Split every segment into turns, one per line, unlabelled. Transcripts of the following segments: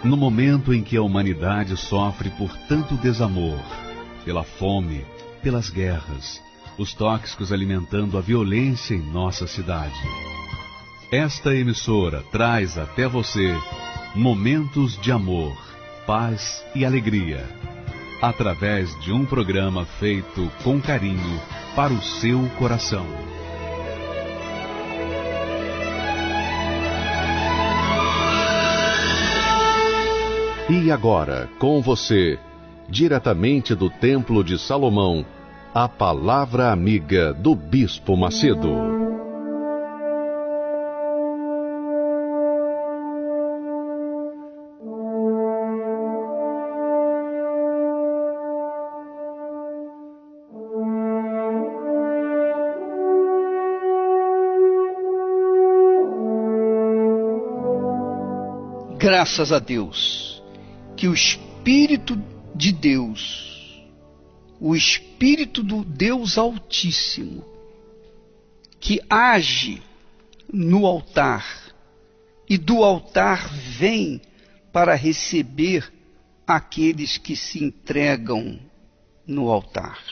No momento em que a humanidade sofre por tanto desamor, pela fome, pelas guerras, os tóxicos alimentando a violência em nossa cidade. Esta emissora traz até você momentos de amor, paz e alegria, através de um programa feito com carinho para o seu coração.
E agora, com você, diretamente do Templo de Salomão, a Palavra Amiga do Bispo Macedo.
Graças a Deus, que o Espírito de Deus, o Espírito do Deus Altíssimo, que age no altar e do altar vem para receber aqueles que se entregam no altar.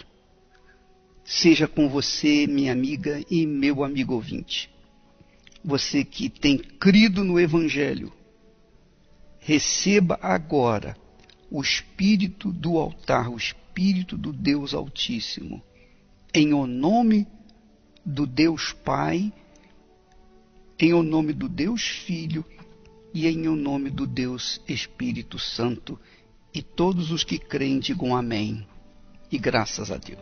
Seja com você, minha amiga e meu amigo ouvinte, você que tem crido no Evangelho, receba agora o Espírito do altar, o Espírito do Deus Altíssimo, em o nome do Deus Pai, em o nome do Deus Filho e em o nome do Deus Espírito Santo. E todos os que creem digam amém. E graças a Deus.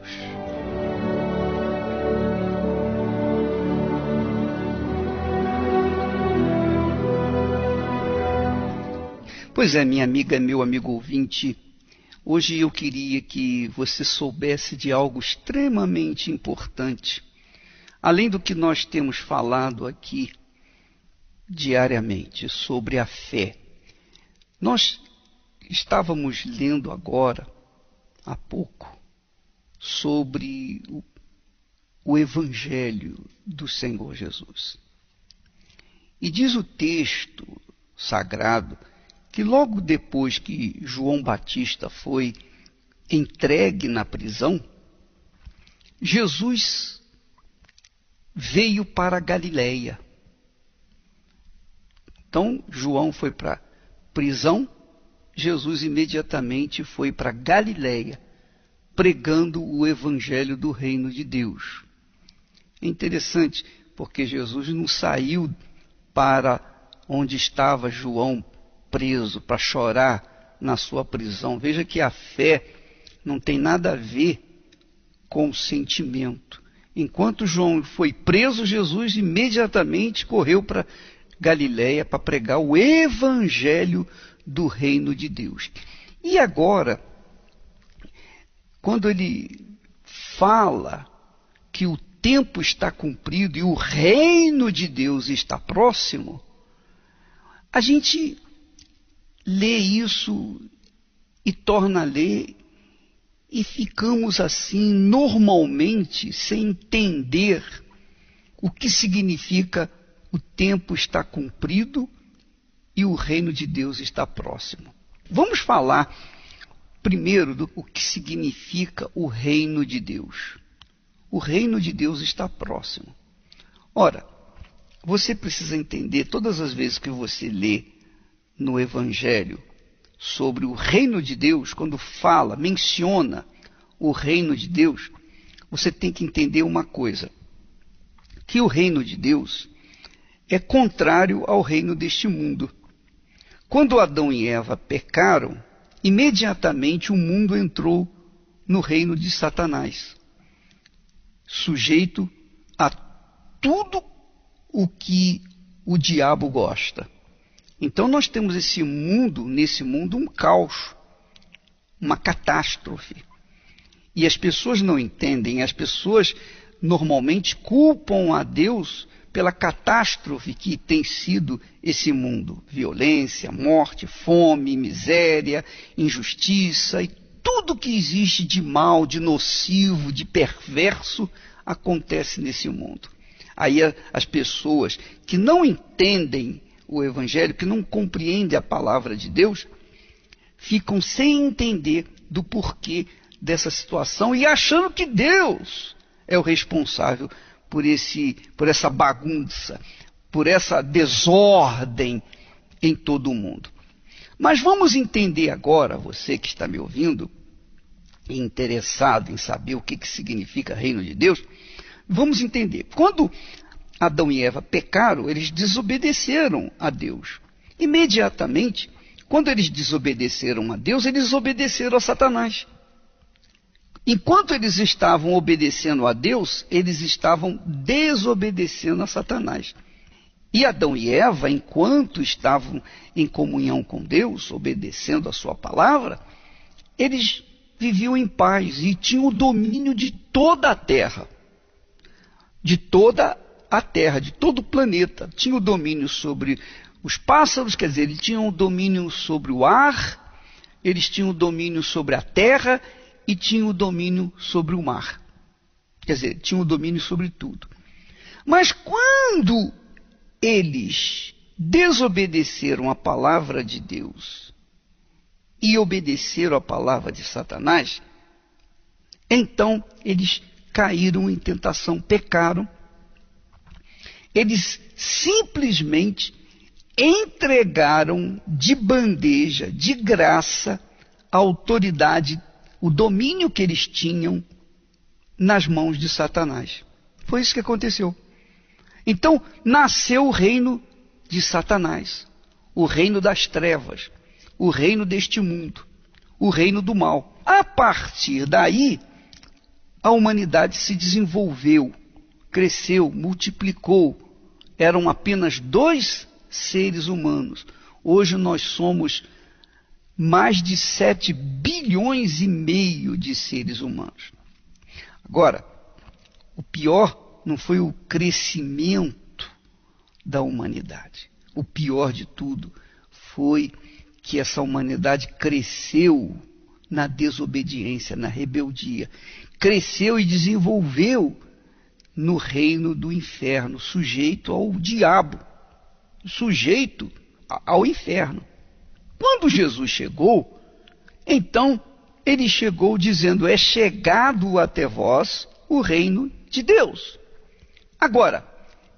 Pois é, minha amiga, meu amigo ouvinte, hoje eu queria que você soubesse de algo extremamente importante. Além do que nós temos falado aqui diariamente sobre a fé, nós estávamos lendo agora, há pouco, sobre o Evangelho do Senhor Jesus. E diz o texto sagrado que logo depois que João Batista foi entregue na prisão, Jesus veio para a Galileia. Então, João foi para a prisão, Jesus imediatamente foi para a Galileia, pregando o Evangelho do Reino de Deus. É interessante, porque Jesus não saiu para onde estava João preso, para chorar na sua prisão. Veja que a fé não tem nada a ver com o sentimento. Enquanto João foi preso, Jesus imediatamente correu para Galileia para pregar o Evangelho do Reino de Deus. E agora, quando ele fala que o tempo está cumprido e o reino de Deus está próximo, a gente lê isso e torna a ler e ficamos assim normalmente sem entender o que significa o tempo está cumprido e o reino de Deus está próximo. Vamos falar primeiro do que significa o reino de Deus. O reino de Deus está próximo. Ora, você precisa entender, todas as vezes que você lê no Evangelho sobre o reino de Deus, quando fala, menciona o reino de Deus, você tem que entender uma coisa, que o reino de Deus é contrário ao reino deste mundo. Quando Adão e Eva pecaram, imediatamente o mundo entrou no reino de Satanás, sujeito a tudo o que o diabo gosta. Então nós temos nesse mundo um caos, uma catástrofe. E as pessoas não entendem, as pessoas normalmente culpam a Deus pela catástrofe que tem sido esse mundo. Violência, morte, fome, miséria, injustiça e tudo que existe de mal, de nocivo, de perverso acontece nesse mundo. Aí as pessoas que não entendem o Evangelho, que não compreendem a palavra de Deus, ficam sem entender do porquê dessa situação e achando que Deus é o responsável por essa bagunça, por essa desordem em todo o mundo. Mas vamos entender agora, você que está me ouvindo, e interessado em saber o que significa reino de Deus, vamos entender. Quando Adão e Eva pecaram, eles desobedeceram a Deus. Imediatamente, quando eles desobedeceram a Deus, eles obedeceram a Satanás. Enquanto eles estavam obedecendo a Deus, eles estavam desobedecendo a Satanás. E Adão e Eva, enquanto estavam em comunhão com Deus, obedecendo a sua palavra, eles viviam em paz e tinham o domínio de toda a terra. De toda a terra, de todo o planeta. Tinham o domínio sobre os pássaros, quer dizer, eles tinham o domínio sobre o ar, eles tinham o domínio sobre a terra e tinham o domínio sobre o mar. Quer dizer, tinham o domínio sobre tudo. Mas quando eles desobedeceram a palavra de Deus e obedeceram a palavra de Satanás, então eles caíram em tentação, pecaram. Eles simplesmente entregaram de bandeja, de graça, a autoridade, o domínio que eles tinham nas mãos de Satanás. Foi isso que aconteceu. Então, nasceu o reino de Satanás, o reino das trevas, o reino deste mundo, o reino do mal. A partir daí, a humanidade se desenvolveu, cresceu, multiplicou. Eram apenas 2 seres humanos. Hoje nós somos mais de 7 bilhões e meio de seres humanos. Agora, o pior não foi o crescimento da humanidade. O pior de tudo foi que essa humanidade cresceu na desobediência, na rebeldia. Cresceu e desenvolveu no reino do inferno, sujeito ao diabo, sujeito ao inferno. Quando Jesus chegou, então ele chegou dizendo: é chegado até vós o reino de Deus. Agora,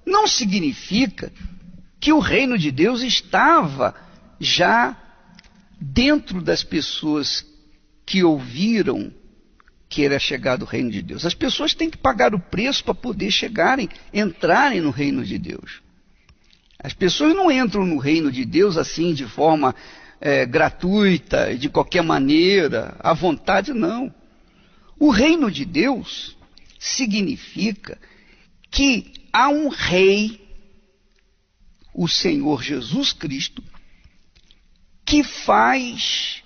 não significa que o reino de Deus estava já dentro das pessoas que ouviram que era chegado o reino de Deus. As pessoas têm que pagar o preço para poder entrarem no reino de Deus. As pessoas não entram no reino de Deus assim de forma gratuita, de qualquer maneira, à vontade, não. O reino de Deus significa que há um rei, o Senhor Jesus Cristo, que faz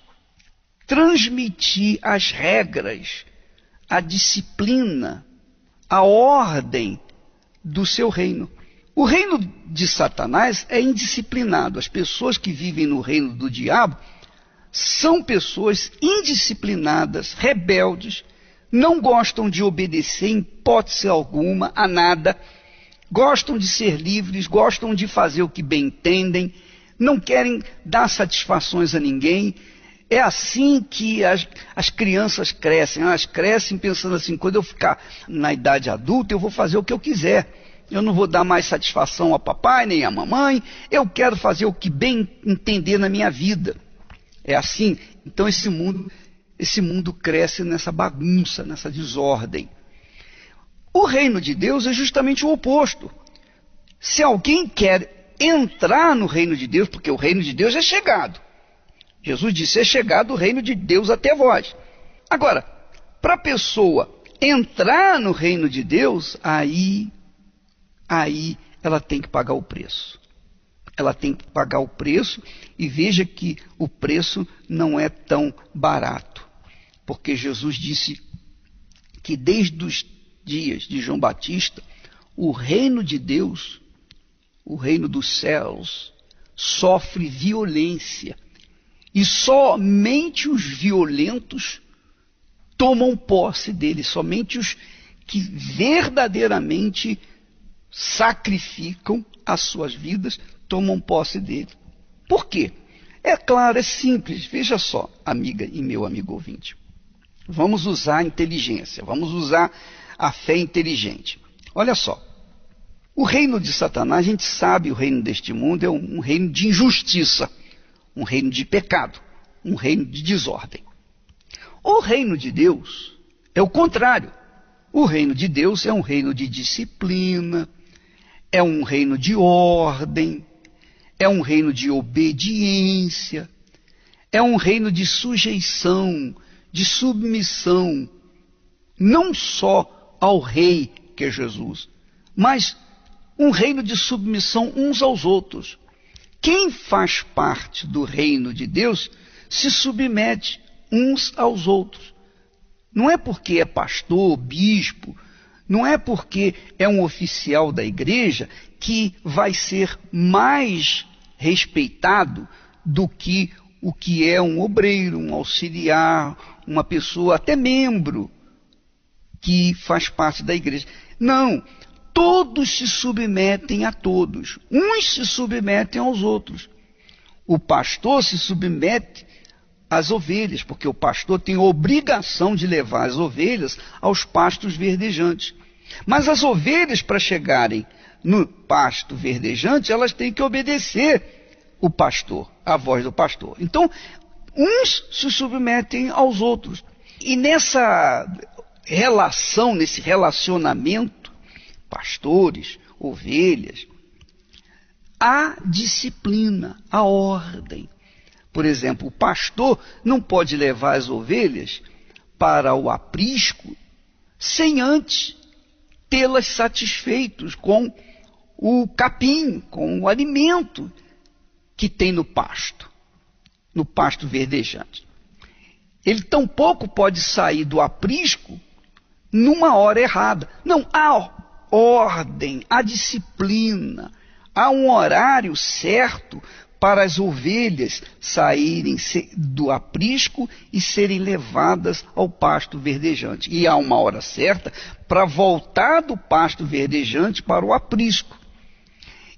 transmitir as regras, a disciplina, a ordem do seu reino. O reino de Satanás é indisciplinado. As pessoas que vivem no reino do diabo são pessoas indisciplinadas, rebeldes, não gostam de obedecer em hipótese alguma a nada, gostam de ser livres, gostam de fazer o que bem entendem, não querem dar satisfações a ninguém. É assim que as crianças crescem. Elas crescem pensando assim: quando eu ficar na idade adulta, eu vou fazer o que eu quiser. Eu não vou dar mais satisfação ao papai nem à mamãe. Eu quero fazer o que bem entender na minha vida. É assim. Então esse mundo cresce nessa bagunça, nessa desordem. O reino de Deus é justamente o oposto. Se alguém quer entrar no reino de Deus, porque o reino de Deus é chegado. Jesus disse: é chegado o reino de Deus até vós. Agora, para a pessoa entrar no reino de Deus, aí ela tem que pagar o preço. Ela tem que pagar o preço, e veja que o preço não é tão barato. Porque Jesus disse que desde os dias de João Batista, o reino de Deus, o reino dos céus, sofre violência. E somente os violentos tomam posse dele, somente os que verdadeiramente sacrificam as suas vidas tomam posse dele. Por quê? É claro, é simples. Veja só, amiga e meu amigo ouvinte. Vamos usar a inteligência, vamos usar a fé inteligente. Olha só, o reino de Satanás, a gente sabe, o reino deste mundo é um reino de injustiça, um reino de pecado, um reino de desordem. O reino de Deus é o contrário. O reino de Deus é um reino de disciplina, é um reino de ordem, é um reino de obediência, é um reino de sujeição, de submissão, não só ao rei, que é Jesus, mas um reino de submissão uns aos outros. Quem faz parte do reino de Deus se submete uns aos outros. Não é porque é pastor, bispo, não é porque é um oficial da igreja que vai ser mais respeitado do que o que é um obreiro, um auxiliar, uma pessoa, até membro, que faz parte da igreja. Não, todos se submetem a todos. Uns se submetem aos outros. O pastor se submete às ovelhas, porque o pastor tem a obrigação de levar as ovelhas aos pastos verdejantes. Mas as ovelhas, para chegarem no pasto verdejante, elas têm que obedecer o pastor, a voz do pastor. Então, uns se submetem aos outros. E nessa relação, nesse relacionamento, pastores, ovelhas, há disciplina, há ordem. Por exemplo, o pastor não pode levar as ovelhas para o aprisco sem antes tê-las satisfeitos com o capim, com o alimento que tem no pasto verdejante. Ele tampouco pode sair do aprisco numa hora errada. Não, há ordem, há disciplina, há um horário certo para as ovelhas saírem do aprisco e serem levadas ao pasto verdejante. E há uma hora certa para voltar do pasto verdejante para o aprisco.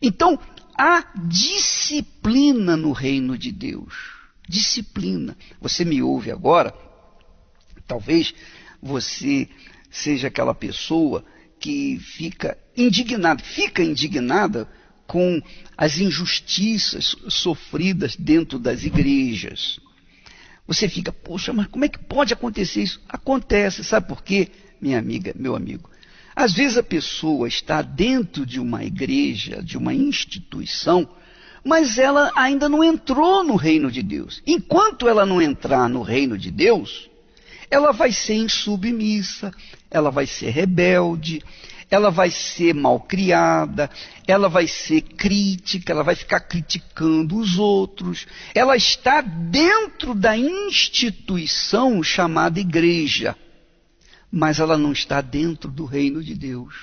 Então, há disciplina no reino de Deus. Disciplina. Você me ouve agora, talvez você seja aquela pessoa que fica indignada com as injustiças sofridas dentro das igrejas. Você fica, poxa, mas como é que pode acontecer isso? Acontece, sabe por quê, minha amiga, meu amigo? Às vezes a pessoa está dentro de uma igreja, de uma instituição, mas ela ainda não entrou no reino de Deus. Enquanto ela não entrar no reino de Deus, ela vai ser insubmissa, ela vai ser rebelde, ela vai ser malcriada, ela vai ser crítica, ela vai ficar criticando os outros. Ela está dentro da instituição chamada igreja, mas ela não está dentro do reino de Deus.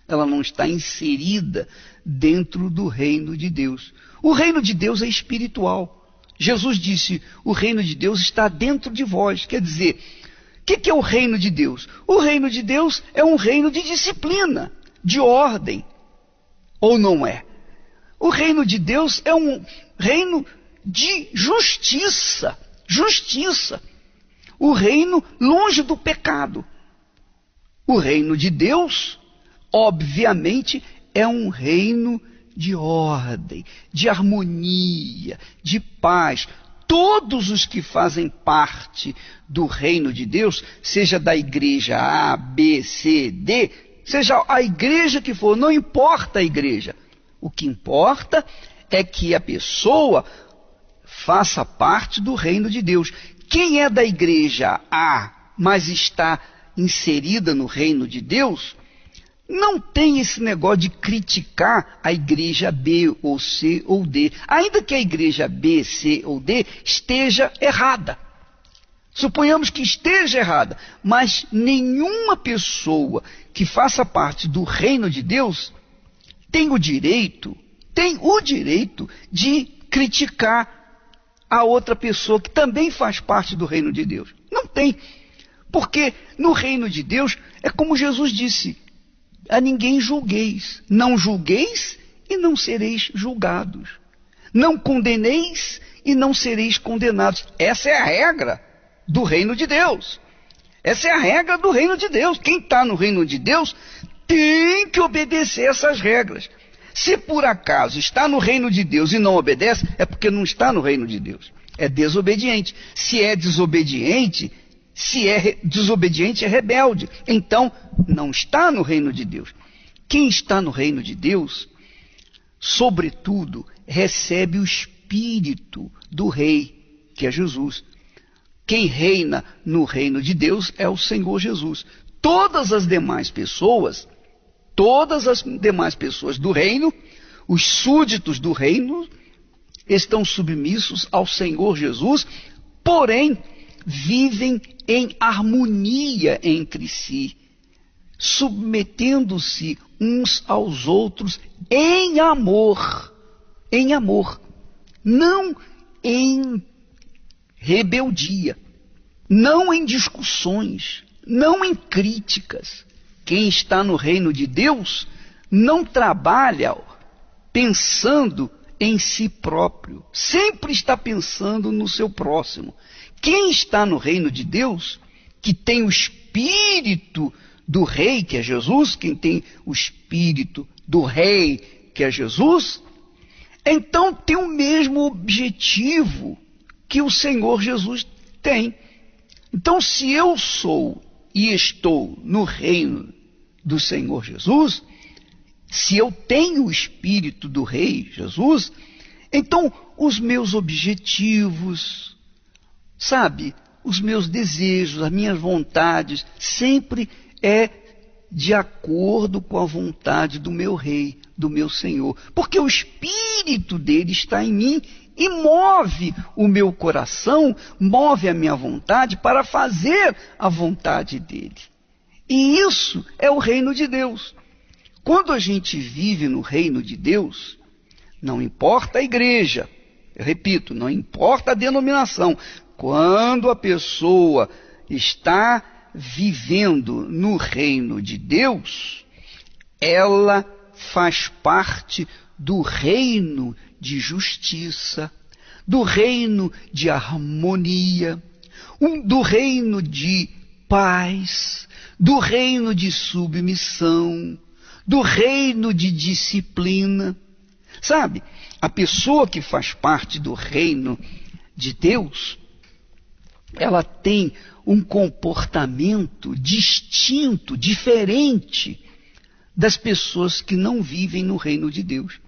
Ela não está inserida dentro do reino de Deus. O reino de Deus é espiritual. Jesus disse, o reino de Deus está dentro de vós. Quer dizer, o que é o reino de Deus? O reino de Deus é um reino de disciplina, de ordem. Ou não é? O reino de Deus é um reino de justiça. Justiça. O reino longe do pecado. O reino de Deus, obviamente, é um reino de ordem, de harmonia, de paz. Todos os que fazem parte do reino de Deus, seja da igreja A, B, C, D, seja a igreja que for, não importa a igreja. O que importa é que a pessoa faça parte do reino de Deus. Quem é da igreja A, mas está inserida no reino de Deus, não tem esse negócio de criticar a igreja B ou C ou D, ainda que a igreja B, C ou D esteja errada. Suponhamos que esteja errada, mas nenhuma pessoa que faça parte do reino de Deus tem o direito de criticar a outra pessoa que também faz parte do reino de Deus. Não tem. Porque no reino de Deus é como Jesus disse, a ninguém julgueis, não julgueis e não sereis julgados. Não condeneis e não sereis condenados. Essa é a regra do reino de Deus. Essa é a regra do reino de Deus. Quem está no reino de Deus tem que obedecer essas regras. Se por acaso está no reino de Deus e não obedece, é porque não está no reino de Deus. É desobediente. Se é desobediente é rebelde. Então, não está no reino de Deus. Quem está no reino de Deus, sobretudo, recebe o Espírito do Rei, que é Jesus. Quem reina no reino de Deus é o Senhor Jesus. Todas as demais pessoas do reino, os súditos do reino, estão submissos ao Senhor Jesus, porém, vivem em harmonia entre si, submetendo-se uns aos outros em amor, não em rebeldia, não em discussões, não em críticas. Quem está no reino de Deus não trabalha pensando em si próprio, sempre está pensando no seu próximo. Quem está no reino de Deus, que tem o Espírito do Rei, que é Jesus, quem tem o Espírito do Rei, que é Jesus, então tem o mesmo objetivo que o Senhor Jesus tem. Então, se eu sou e estou no reino do Senhor Jesus, se eu tenho o Espírito do Rei Jesus, então os meus objetivos, os meus desejos, as minhas vontades, sempre é de acordo com a vontade do meu Rei, do meu Senhor. Porque o Espírito dele está em mim e move o meu coração, move a minha vontade para fazer a vontade dele. E isso é o reino de Deus. Quando a gente vive no reino de Deus, não importa a igreja, eu repito, não importa a denominação, quando a pessoa está vivendo no reino de Deus, ela faz parte do reino de justiça, do reino de harmonia, do reino de paz, do reino de submissão, do reino de disciplina. A pessoa que faz parte do reino de Deus, ela tem um comportamento distinto, diferente das pessoas que não vivem no reino de Deus.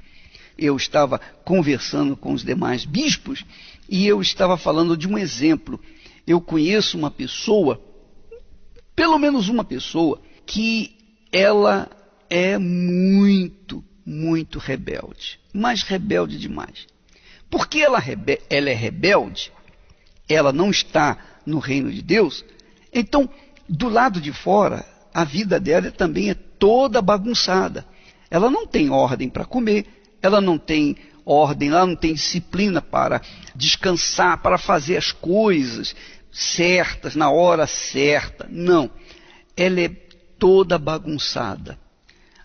Eu estava conversando com os demais bispos e eu estava falando de um exemplo. Eu conheço uma pessoa, pelo menos uma pessoa, que ela é muito rebelde, mas rebelde demais. Porque ela é rebelde, ela não está no reino de Deus, então, do lado de fora, a vida dela também é toda bagunçada. Ela não tem ordem para comer, ela não tem ordem, ela não tem disciplina para descansar, para fazer as coisas certas, na hora certa. Não, ela é toda bagunçada.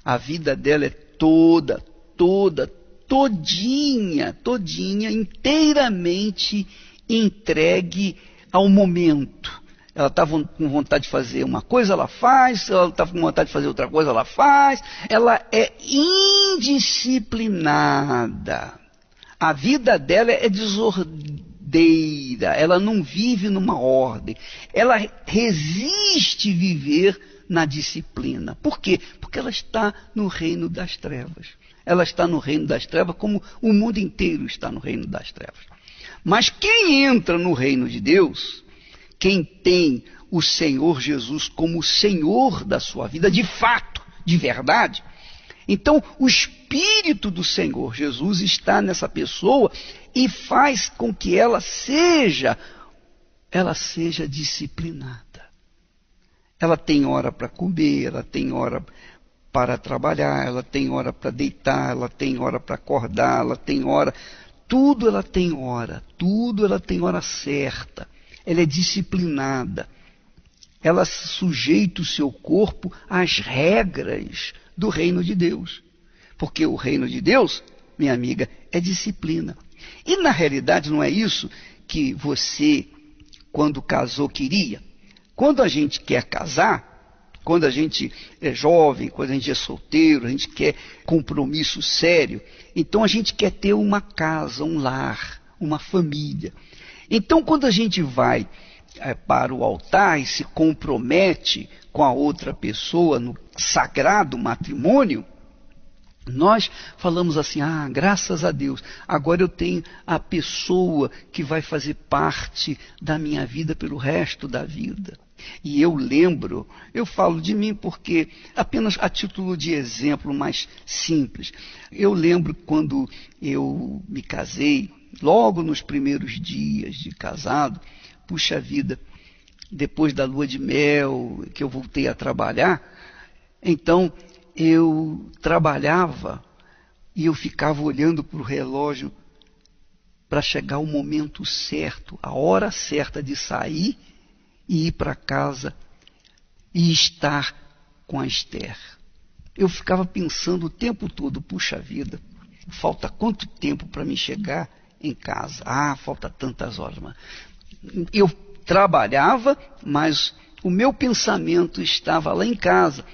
A vida dela é todinha, inteiramente entregue ao momento. Ela está com vontade de fazer uma coisa, ela faz. Ela está com vontade de fazer outra coisa, ela faz. Ela é indisciplinada. A vida dela é desordeira. Ela não vive numa ordem. Ela resiste viver na disciplina. Por quê? Porque ela está no reino das trevas. Ela está no reino das trevas como o mundo inteiro está no reino das trevas. Mas quem entra no reino de Deus, quem tem o Senhor Jesus como o Senhor da sua vida, de fato, de verdade, então o Espírito do Senhor Jesus está nessa pessoa e faz com que ela seja disciplinada. Ela tem hora para comer, ela tem hora para trabalhar, ela tem hora para deitar, ela tem hora para acordar, ela tem hora... Tudo ela tem hora certa. Ela é disciplinada. Ela sujeita o seu corpo às regras do reino de Deus. Porque o reino de Deus, minha amiga, é disciplina. E na realidade não é isso que você, quando casou, queria. Quando a gente quer casar, quando a gente é jovem, quando a gente é solteiro, a gente quer compromisso sério, então a gente quer ter uma casa, um lar, uma família. Então quando a gente vai para o altar e se compromete com a outra pessoa no sagrado matrimônio, nós falamos assim, graças a Deus, agora eu tenho a pessoa que vai fazer parte da minha vida pelo resto da vida. E eu lembro, eu falo de mim porque, apenas a título de exemplo mais simples, eu lembro quando eu me casei, logo nos primeiros dias de casado, puxa vida, depois da lua de mel, que eu voltei a trabalhar, então eu trabalhava e eu ficava olhando para o relógio para chegar o momento certo, a hora certa de sair e ir para casa e estar com a Esther. Eu ficava pensando o tempo todo, puxa vida, falta quanto tempo para me chegar em casa? Falta tantas horas. Eu trabalhava, mas o meu pensamento estava lá em casa.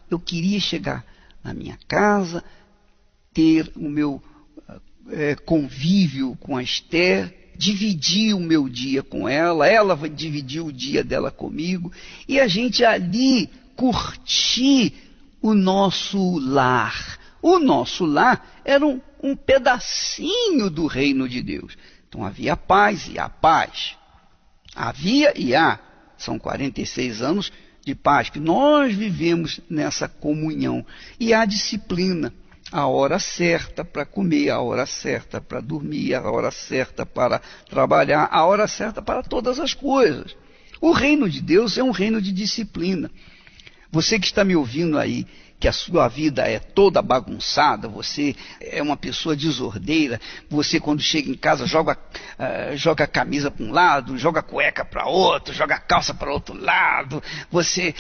Eu queria chegar na minha casa, ter o meu convívio com a Esther, dividir o meu dia com ela vai dividir o dia dela comigo, e a gente ali curtir o nosso lar. O nosso lar era um pedacinho do reino de Deus. Então havia paz e há paz. Havia e há. São 46 anos de paz que nós vivemos nessa comunhão. E há disciplina. A hora certa para comer, a hora certa para dormir, a hora certa para trabalhar, a hora certa para todas as coisas. O reino de Deus é um reino de disciplina. Você que está me ouvindo aí, que a sua vida é toda bagunçada, você é uma pessoa desordeira, você quando chega em casa joga a camisa para um lado, joga a cueca para outro, joga a calça para outro lado, você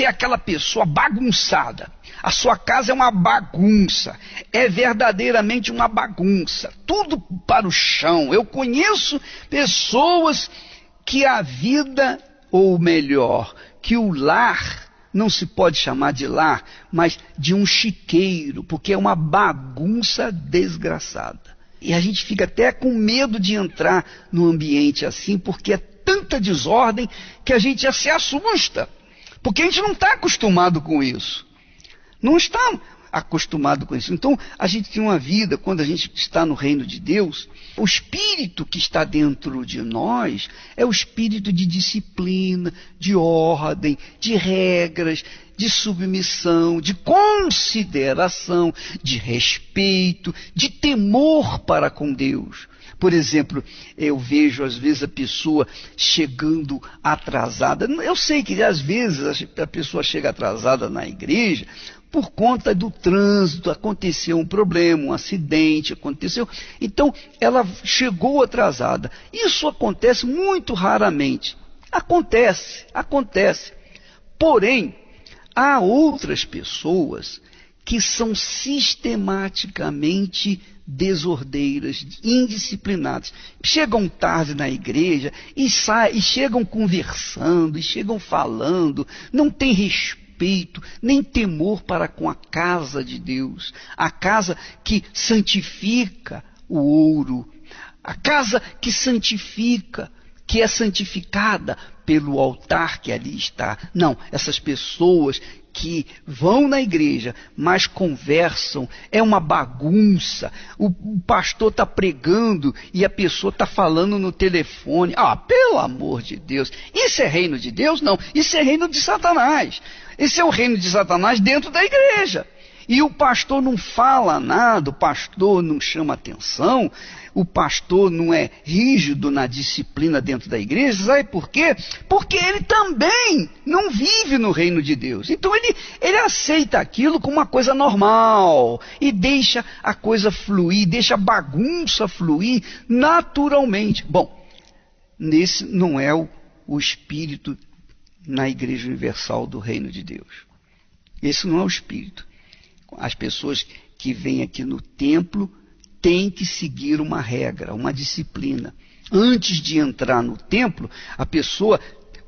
é aquela pessoa bagunçada. A sua casa é uma bagunça, é verdadeiramente uma bagunça, tudo para o chão. Eu conheço pessoas que a vida, ou melhor, que o lar, não se pode chamar de lar, mas de um chiqueiro, porque é uma bagunça desgraçada. E a gente fica até com medo de entrar num ambiente assim, porque é tanta desordem que a gente já se assusta, porque a gente não está acostumado com isso. Não está acostumado com isso. Então, a gente tem uma vida, quando a gente está no reino de Deus, o espírito que está dentro de nós é o espírito de disciplina, de ordem, de regras, de submissão, de consideração, de respeito, de temor para com Deus. Por exemplo, eu vejo às vezes a pessoa chegando atrasada. Eu sei que às vezes a pessoa chega atrasada na igreja por conta do trânsito, aconteceu um problema, um acidente, aconteceu. Então, ela chegou atrasada. Isso acontece muito raramente. Acontece. Porém, há outras pessoas que são sistematicamente desordeiras, indisciplinadas. Chegam tarde na igreja e chegam conversando, e chegam falando, não tem respeito, nem temor para com a casa de Deus, a casa que santifica o ouro, a casa que santifica, que é santificada pelo altar que ali está. Não, essas pessoas que vão na igreja, mas conversam, é uma bagunça. O pastor está pregando e a pessoa está falando no telefone. Pelo amor de Deus, isso é reino de Deus? Não, isso é reino de Satanás. Esse é o reino de Satanás dentro da igreja. E o pastor não fala nada, o pastor não chama atenção, o pastor não é rígido na disciplina dentro da igreja. Sabe por quê? Porque ele também não vive no reino de Deus. Então ele aceita aquilo como uma coisa normal e deixa a coisa fluir, deixa a bagunça fluir naturalmente. Bom, nesse não é o espírito na Igreja Universal do Reino de Deus. Esse não é o espírito. As pessoas que vêm aqui no templo tem que seguir uma regra, uma disciplina. Antes de entrar no templo, a pessoa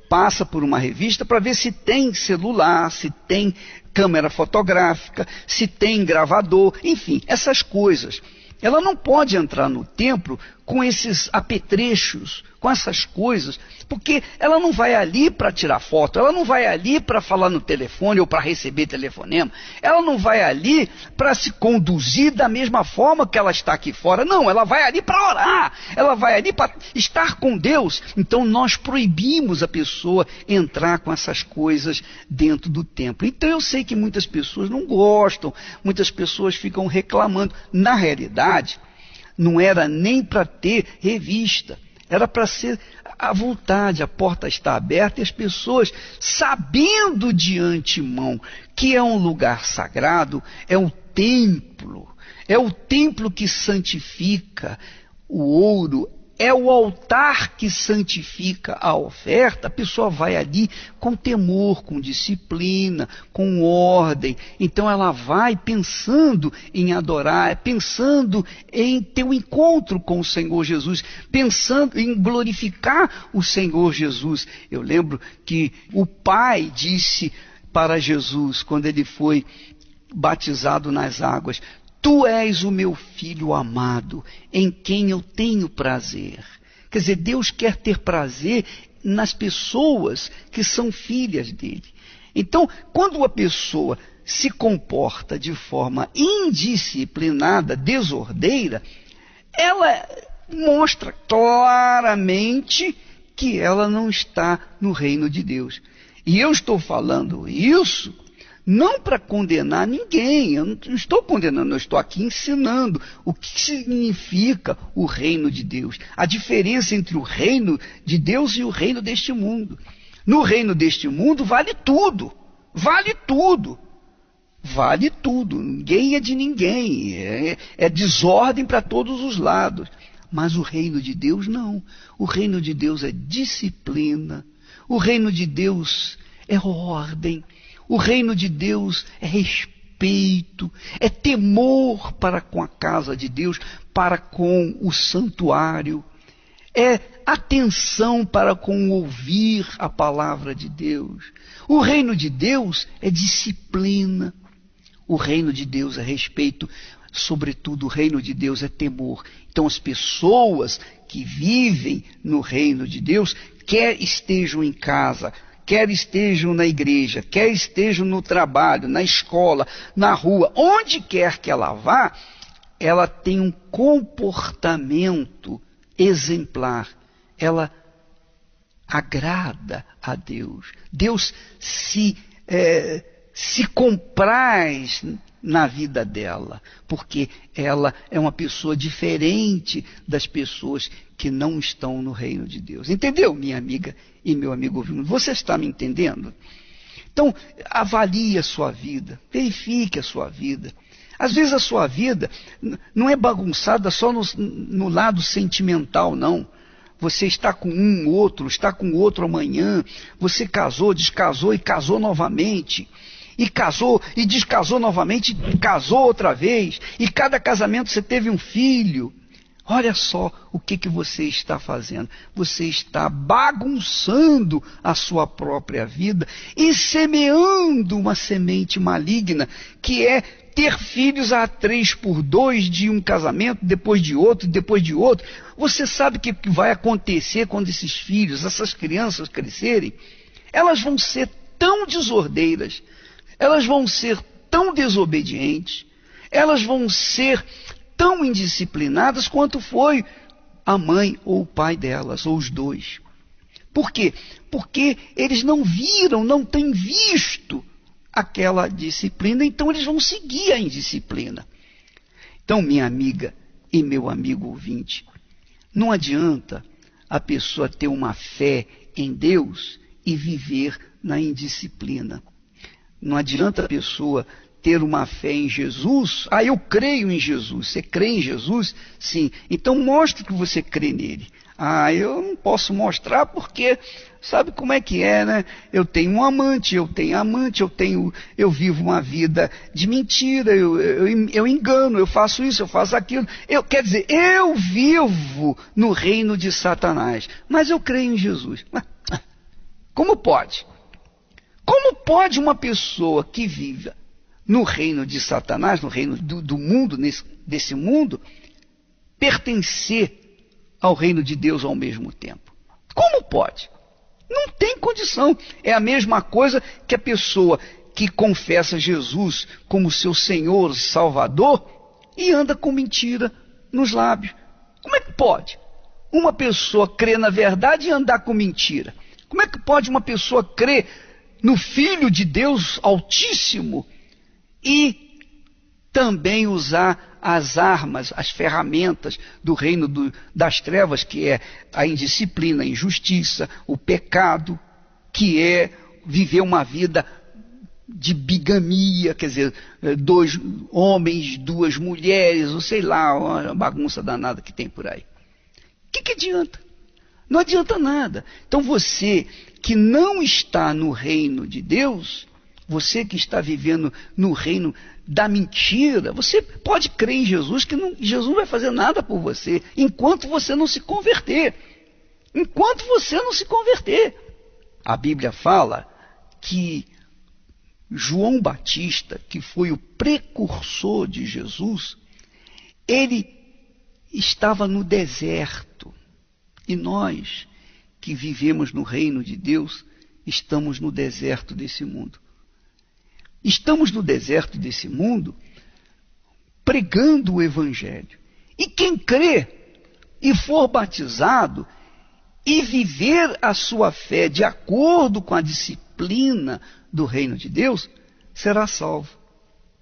passa por uma revista para ver se tem celular, se tem câmera fotográfica, se tem gravador, enfim, essas coisas. Ela não pode entrar no templo com esses apetrechos, com essas coisas, porque ela não vai ali para tirar foto, ela não vai ali para falar no telefone ou para receber telefonema, ela não vai ali para se conduzir da mesma forma que ela está aqui fora, não, ela vai ali para orar, ela vai ali para estar com Deus. Então nós proibimos a pessoa entrar com essas coisas dentro do templo. Então eu sei que muitas pessoas não gostam, muitas pessoas ficam reclamando. Na realidade, não era nem para ter revista, era para ser à vontade, a porta está aberta e as pessoas, sabendo de antemão que é um lugar sagrado, é o templo que santifica o ouro, é o altar que santifica a oferta, a pessoa vai ali com temor, com disciplina, com ordem. Então ela vai pensando em adorar, pensando em ter um encontro com o Senhor Jesus, pensando em glorificar o Senhor Jesus. Eu lembro que o Pai disse para Jesus, quando ele foi batizado nas águas: Tu és o meu filho amado, em quem eu tenho prazer. Quer dizer, Deus quer ter prazer nas pessoas que são filhas dele. Então, quando a pessoa se comporta de forma indisciplinada, desordeira, ela mostra claramente que ela não está no reino de Deus. E eu estou falando isso não para condenar ninguém, eu não estou condenando, eu estou aqui ensinando o que significa o reino de Deus, a diferença entre o reino de Deus e o reino deste mundo. No reino deste mundo vale tudo, ninguém é de ninguém, é desordem para todos os lados, mas o reino de Deus não, o reino de Deus é disciplina, o reino de Deus é ordem, o reino de Deus é respeito, é temor para com a casa de Deus, para com o santuário, é atenção para com ouvir a palavra de Deus. O reino de Deus é disciplina, o reino de Deus é respeito, sobretudo o reino de Deus é temor. Então as pessoas que vivem no reino de Deus, quer estejam em casa, quer estejam na igreja, quer estejam no trabalho, na escola, na rua, onde quer que ela vá, ela tem um comportamento exemplar. Ela agrada a Deus. Deus se compraz na vida dela, porque ela é uma pessoa diferente das pessoas que não estão no reino de Deus. Entendeu, minha amiga e meu amigo ouvindo? Você está me entendendo? Então, avalie a sua vida, verifique a sua vida. Às vezes a sua vida não é bagunçada só no lado sentimental, não. Você está com um, outro, está com o outro amanhã, você casou, descasou e casou novamente. E casou, e descasou novamente, e casou outra vez, e cada casamento você teve um filho. Olha só o que você está fazendo. Você está bagunçando a sua própria vida e semeando uma semente maligna, que é ter filhos a 3x2 de um casamento, depois de outro, depois de outro. Você sabe o que vai acontecer quando esses filhos, essas crianças crescerem? Elas vão ser tão desordeiras, elas vão ser tão desobedientes, elas vão ser tão indisciplinadas quanto foi a mãe ou o pai delas, ou os dois. Por quê? Porque eles não viram, não têm visto aquela disciplina, então eles vão seguir a indisciplina. Então, minha amiga e meu amigo ouvinte, não adianta a pessoa ter uma fé em Deus e viver na indisciplina. Não adianta a pessoa ter uma fé em Jesus. Eu creio em Jesus. Você crê em Jesus? Sim. Então mostre que você crê nele. Eu não posso mostrar porque sabe como é que é, né? Eu tenho um amante, eu vivo uma vida de mentira, eu engano, eu faço isso, eu faço aquilo. Quer dizer, eu vivo no reino de Satanás, mas eu creio em Jesus. Como pode? Como pode uma pessoa que vive no reino de Satanás, no reino do mundo, desse mundo, pertencer ao reino de Deus ao mesmo tempo? Como pode? Não tem condição. É a mesma coisa que a pessoa que confessa Jesus como seu Senhor e Salvador e anda com mentira nos lábios. Como é que pode uma pessoa crer na verdade e andar com mentira? Como é que pode uma pessoa crer no Filho de Deus Altíssimo e também usar as armas, as ferramentas do reino das trevas, que é a indisciplina, a injustiça, o pecado, que é viver uma vida de bigamia, quer dizer, 2 homens, 2 mulheres, ou sei lá, uma bagunça danada que tem por aí. O que adianta? Não adianta nada. Então você que não está no reino de Deus, você que está vivendo no reino da mentira, você pode crer em Jesus, que Jesus não vai fazer nada por você, enquanto você não se converter. Enquanto você não se converter. A Bíblia fala que João Batista, que foi o precursor de Jesus, ele estava no deserto. E nós, que vivemos no reino de Deus, estamos no deserto desse mundo. Estamos no deserto desse mundo pregando o Evangelho. E quem crê e for batizado e viver a sua fé de acordo com a disciplina do reino de Deus, será salvo.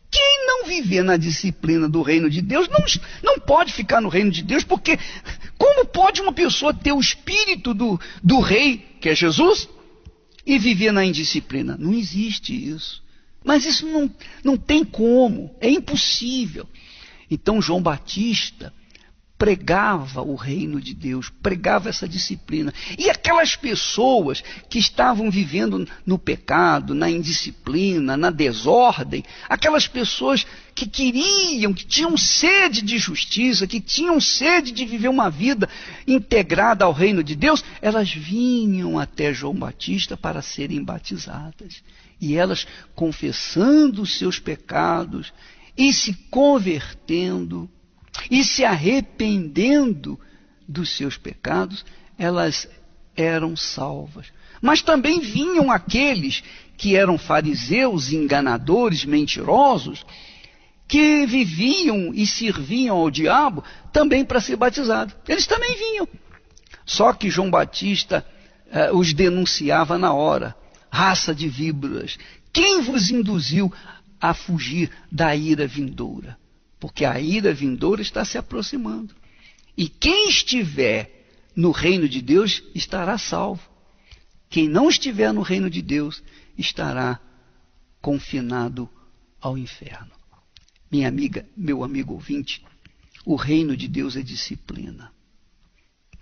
Quem não viver na disciplina do reino de Deus não pode ficar no reino de Deus, porque como pode uma pessoa ter o espírito do rei, que é Jesus, e viver na indisciplina? Não existe isso. Mas isso não tem como, é impossível. Então João Batista pregava o reino de Deus, pregava essa disciplina. E aquelas pessoas que estavam vivendo no pecado, na indisciplina, na desordem, aquelas pessoas que tinham sede de justiça, que tinham sede de viver uma vida integrada ao reino de Deus, elas vinham até João Batista para serem batizadas. E elas, confessando os seus pecados e se convertendo e se arrependendo dos seus pecados, elas eram salvas. Mas também vinham aqueles que eram fariseus, enganadores, mentirosos, que viviam e serviam ao diabo também para ser batizados. Eles também vinham. Só que João Batista os denunciava na hora. Raça de víboras, quem vos induziu a fugir da ira vindoura? Porque a ira vindoura está se aproximando. E quem estiver no reino de Deus estará salvo. Quem não estiver no reino de Deus estará confinado ao inferno. Minha amiga, meu amigo ouvinte, o reino de Deus é disciplina.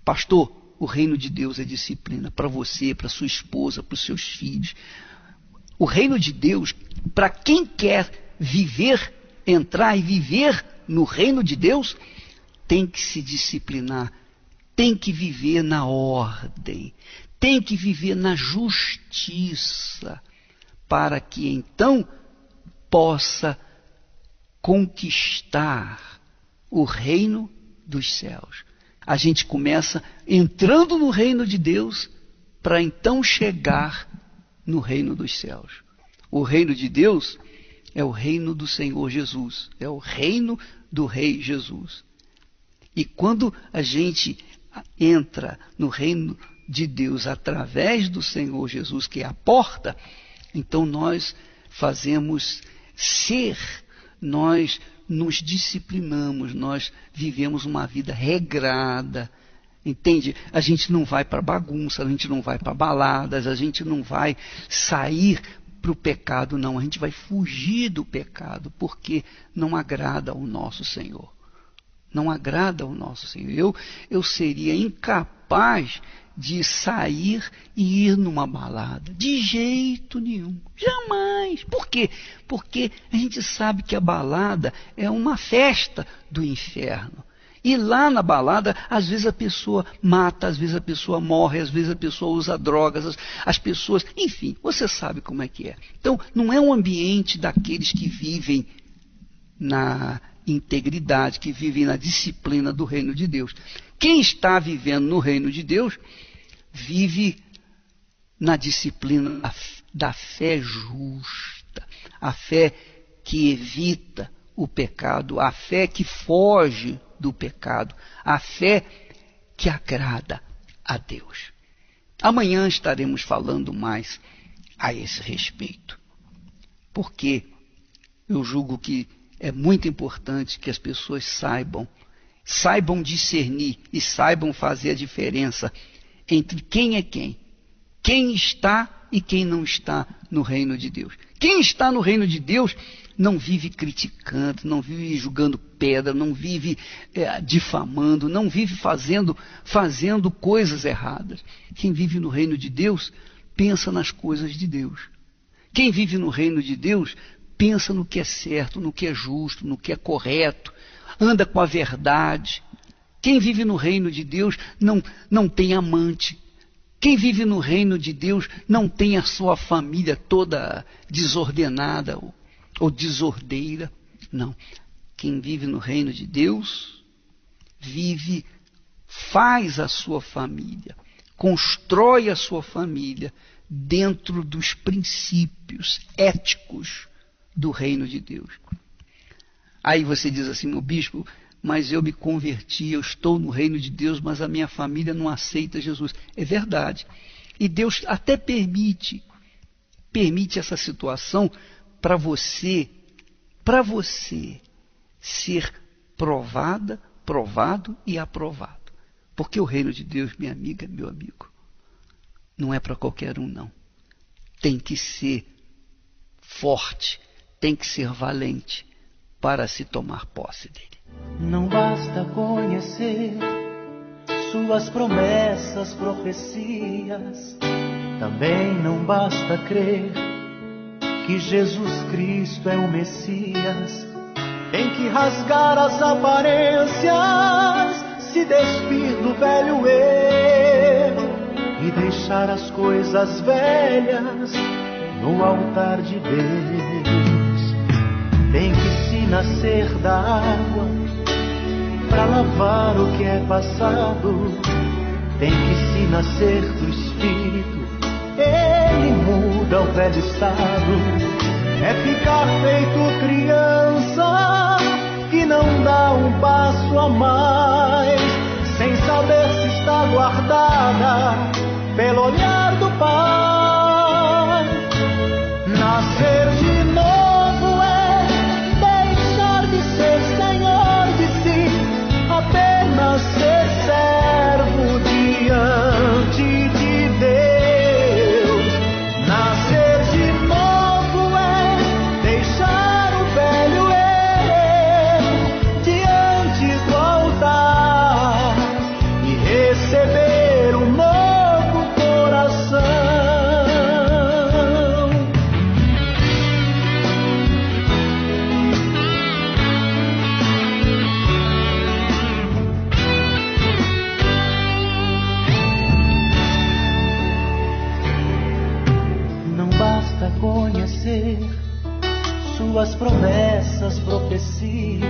Pastor, o reino de Deus é disciplina para você, para sua esposa, para os seus filhos. O reino de Deus, para quem quer viver, entrar e viver no reino de Deus, tem que se disciplinar, tem que viver na ordem, tem que viver na justiça, para que então possa conquistar o reino dos céus. A gente começa entrando no reino de Deus para então chegar no reino dos céus. O reino de Deus é o reino do Senhor Jesus, é o reino do Rei Jesus. E quando a gente entra no reino de Deus através do Senhor Jesus, que é a porta, então nós fazemos nós nos disciplinamos, nós vivemos uma vida regrada, entende? A gente não vai para bagunça, a gente não vai para baladas, a gente não vai sair para o pecado, não. A gente vai fugir do pecado, porque não agrada ao nosso Senhor. Não agrada ao nosso Senhor. Eu seria incapaz capaz de sair e ir numa balada. De jeito nenhum. Jamais. Por quê? Porque a gente sabe que a balada é uma festa do inferno. E lá na balada, às vezes a pessoa mata, às vezes a pessoa morre, às vezes a pessoa usa drogas, as pessoas... Enfim, você sabe como é que é. Então, não é um ambiente daqueles que vivem na integridade, que vivem na disciplina do reino de Deus. Quem está vivendo no reino de Deus, vive na disciplina da fé justa, a fé que evita o pecado, a fé que foge do pecado, a fé que agrada a Deus. Amanhã estaremos falando mais a esse respeito, porque eu julgo que é muito importante que as pessoas saibam discernir e saibam fazer a diferença entre quem é quem está e quem não está no reino de Deus. Quem está no reino de Deus não vive criticando, não vive julgando pedra, não vive difamando, não vive fazendo coisas erradas. Quem vive no reino de Deus pensa nas coisas de Deus. Quem vive no reino de Deus pensa no que é certo, no que é justo, no que é correto, anda com a verdade. Quem vive no reino de Deus não tem amante. Quem vive no reino de Deus não tem a sua família toda desordenada ou desordeira. Não. Quem vive no reino de Deus, faz a sua família, constrói a sua família dentro dos princípios éticos do reino de Deus. Aí você diz assim, meu bispo, mas eu me converti, eu estou no reino de Deus, mas a minha família não aceita Jesus. É verdade. E Deus até permite essa situação para você ser provado e aprovado. Porque o reino de Deus, minha amiga, meu amigo, não é para qualquer um, não. Tem que ser forte, tem que ser valente para se tomar posse dele.
Não basta conhecer suas promessas, profecias. Também não basta crer que Jesus Cristo é o Messias. Tem que rasgar as aparências, se despir do velho eu e deixar as coisas velhas no altar de Deus. Tem que se nascer da água para lavar o que é passado. Tem que se nascer do Espírito, ele muda o velho estado. É ficar feito criança que não dá um passo a mais, sem saber se está guardada pelo olhar do Pai. Nascer de novo é deixar de ser senhor de si, apenas ser servo diante de Deus. Nascer de novo é deixar o velho eu diante do altar e receber um novo coração. Não basta conhecer suas promessas, profecias.